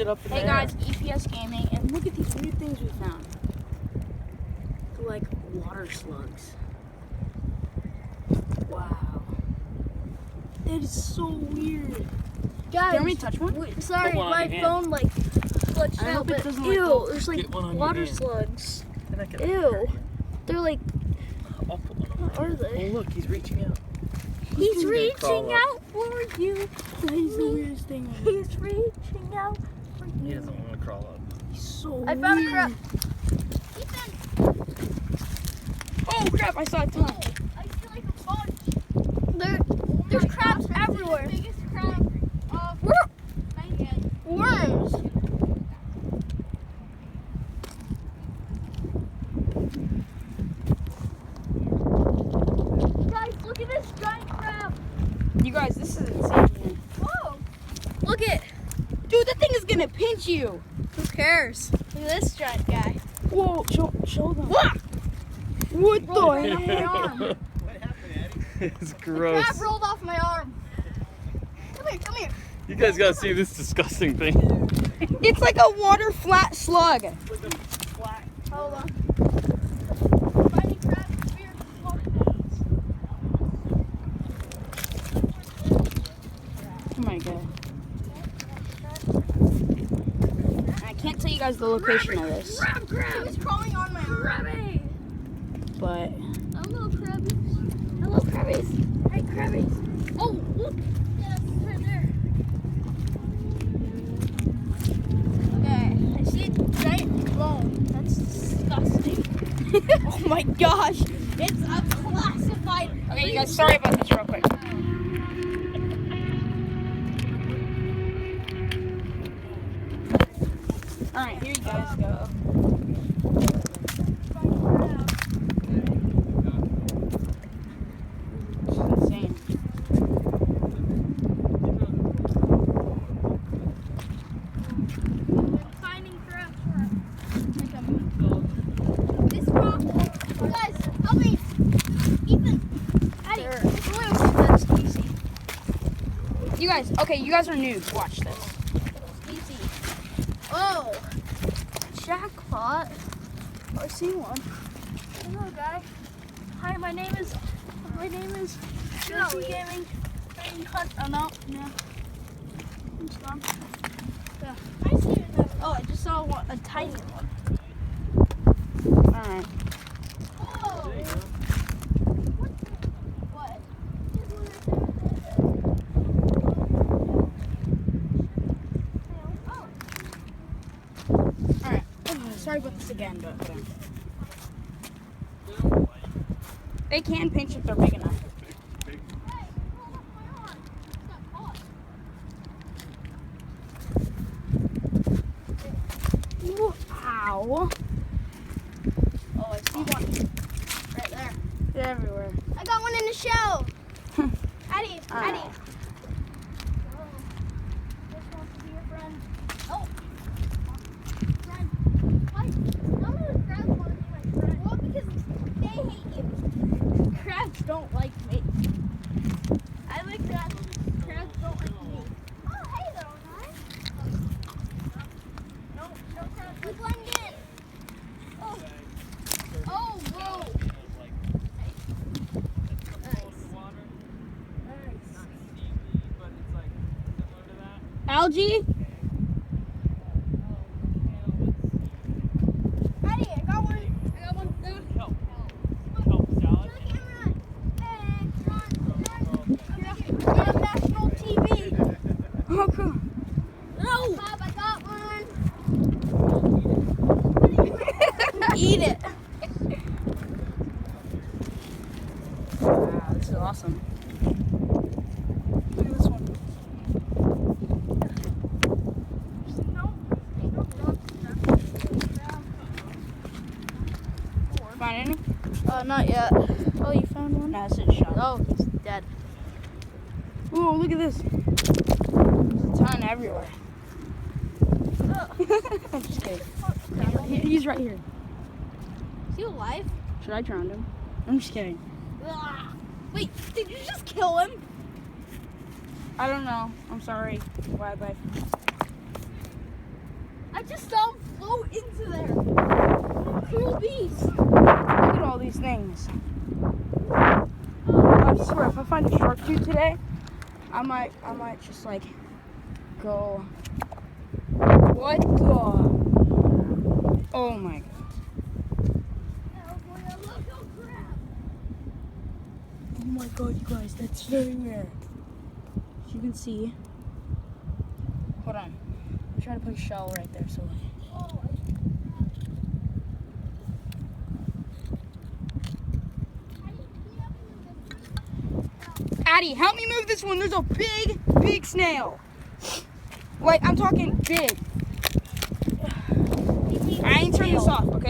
get up in Hey there. guys, EPS Gaming, and look at these weird things we found. They're like water slugs. Wow. That is so weird. Guys, Can we touch one? sorry, Put one on my your hand. phone like glitched I out, hope it but doesn't, like, ew, go- there's like Get one on your water hand. slugs. And I can- Ew. They're like, I'll put one on. what are they? Oh look, he's reaching out. He's gonna crawl reaching up. out for you. That is the weirdest thing ever. He's reaching out for He you. doesn't want to crawl up. He's so I found a weird. crab. Oh crap, I saw a ton. I feel like a bunch. There's crabs everywhere. The biggest crab of worms. Guys, look at this giant crab. You guys, this is insane. Whoa. Look it. Dude, that thing is gonna pinch you. Who cares? Look at this giant guy. Whoa, show them. What? What the Rolled off heck? my arm. It's Crab gross. rolled off my arm. Come here, come here. You guys gotta see this disgusting thing. It's like a water flat slug. Hold on. Finding crabs is weird. Oh my god. I can't tell you guys the location of this, Crab. He was crawling on my arm. but Hello, crabbies. Hello, crabbies. Hey, crabbies. Oh, look. Yeah, it's right there. Okay, I see a giant bone. That's disgusting. oh my gosh. It's a classified. Okay, you guys, sorry about this real quick. Alright, here you guys go. It's insane. Finding crabs. This rock. Guys, help me. Ethan. Eddie. It's blue. That's easy. You guys, okay, you guys are noobs. Watch this. Easy. Oh. Jackpot. Oh, I see one. Hello, guy. Hi, my name is Josie Gaming. Oh no. It's gone. Yeah. I see it. Oh, I just saw one, a tiny one. Alright. Oh. What? Alright. Sorry about this again, but they can pinch if they're big enough. Ow. Oh, I see one. Right there. They're everywhere. I got one in the shell. Eddie, Ah. Eddie. Oh, this wants to be your friend. Oh. Friend. Why? None of the crabs want to be my friend. Well, because they hate you. Crabs don't like me. I like crabs. Crabs don't like me. Oh, hey there, guys. No crabs. We blend in. Oh. Oh, whoa. Algae? Eddie, I got one. Help, salad. Hey, you're on national TV. Oh, cool. No. Bob, I got one. Eat it. Wow, this is awesome. Look at this one. Find any? Not yet. Oh, you found one? No, this is shot. Oh, he's dead. Ooh, look at this. There's a ton everywhere. I'm just kidding. He's right here. Is he alive? Should I drown him? I'm just kidding. Ugh. Wait, did you just kill him? I don't know. I'm sorry. Bye bye. just saw him float into there. Cool beast. Look at all these things. I swear, if I find a shark tooth today, I might just like go. What the? Oh my god. Oh my god, you guys, that's very rare. As you can see. Hold on. I'm trying to put a shell right there so. Addie, help me move this one. There's a big snail. Like, I'm talking big. I ain't turning this off, okay?